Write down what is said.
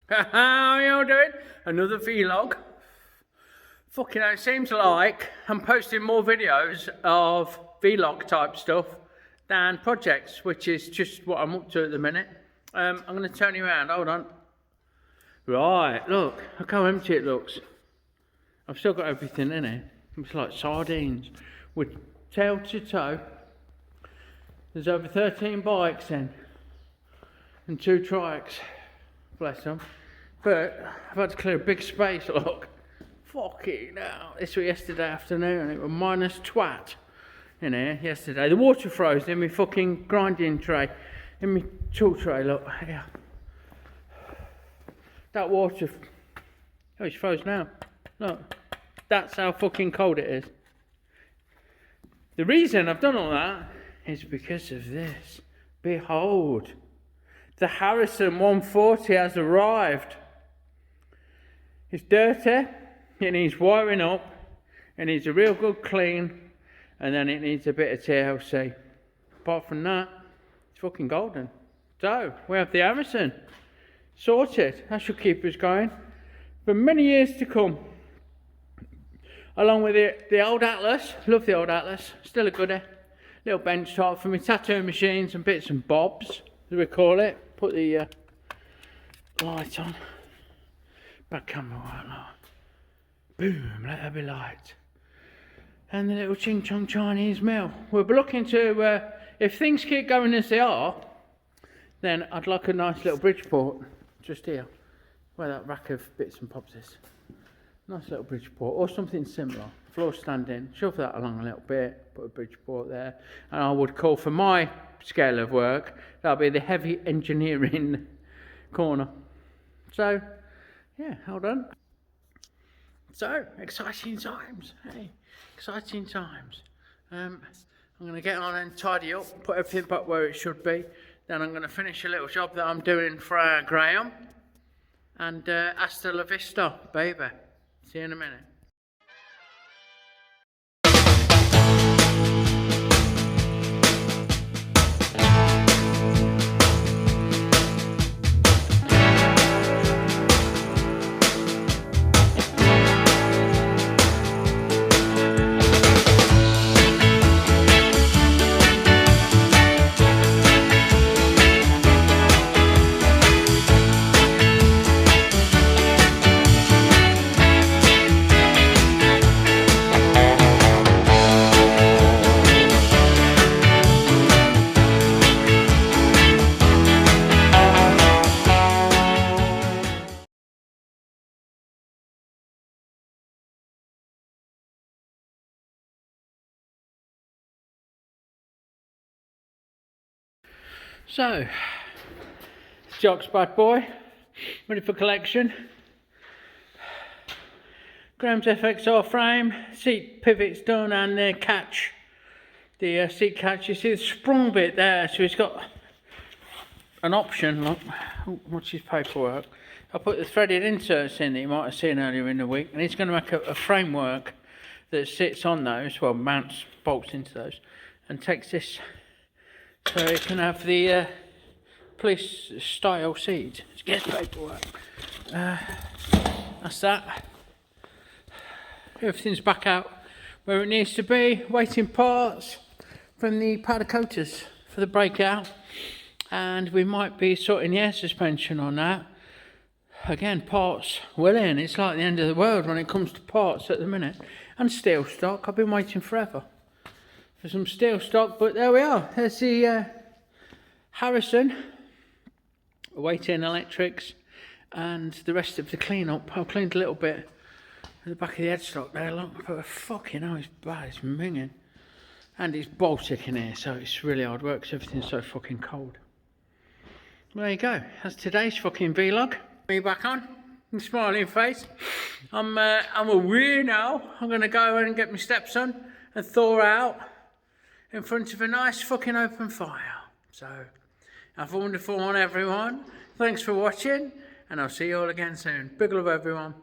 How you doing? Another vlog. Fucking hell, it seems like I'm posting more videos of vlog type stuff than projects, which is just what I'm up to at the minute. I'm going to turn you around, hold on. Right, look how empty it looks. I've still got everything in it. It's like sardines with tail to toe. There's over 13 bikes in and 2 trikes. Bless them. But I've had to clear a big space, look. Fucking hell. This was yesterday afternoon. It was minus twat in here yesterday. The water froze in my fucking grinding tray. In my tool tray, look. Yeah. That water. Oh, it's froze now. Look. That's how fucking cold it is. The reason I've done all that is because of this. Behold. The Harrison 140 has arrived. It's dirty, it needs wiring up, it needs a real good clean, and then it needs a bit of TLC. Apart from that, it's fucking golden. So, we have the Harrison sorted. That should keep us going for many years to come. Along with the old Atlas, love the old Atlas, still a goodie. Little bench top for my tattoo machines and bits and bobs, as we call it. Put the light on. Back camera right now. Boom, let there be light. And the little Ching Chong Chinese mill. We'll be looking to, if things keep going as they are, then I'd like a nice little Bridgeport just here, where that rack of bits and bobs is. Nice little Bridgeport, or something similar. Floor standing, shove that along a little bit, put a Bridgeport there. And I would call, for my scale of work, that'll be the heavy engineering corner. So, yeah, hold on. So, exciting times, hey, exciting times. I'm going to get on and tidy up, put everything back where it should be. Then I'm going to finish a little job that I'm doing for Graham. And hasta la vista, baby. See you in a minute. So, Jock's bad boy, ready for collection. Graham's FXR frame, seat pivots done, and the catch, the seat catch. You see the sprung bit there, so he's got an option. Look, what's his paperwork? I put the threaded inserts in that you might have seen earlier in the week, and he's going to make a framework that sits on those, well, mounts bolts into those, and takes this. So you can have the police style seat. Let's get paperwork. That's that. Everything's back out where it needs to be. Waiting parts from the powder coaters for the breakout. And we might be sorting the air suspension on that. Again, parts well in. It's like the end of the world when it comes to parts at the minute. And steel stock. I've been waiting forever for some steel stock, but there we are. There's the Harrison, awaiting electrics, and the rest of the clean-up. I've cleaned a little bit at the back of the headstock there, look, but fucking hell, it's bad, it's minging. And it's Baltic in here, so it's really hard work because everything's so fucking cold. Well, there you go, that's today's fucking vlog. Me back on, smiling face. I'm a weird now. I'm going to go and get my stepson and thaw out in front of a nice fucking open fire. So, have a wonderful one, everyone. Thanks for watching, and I'll see you all again soon. Big love, everyone.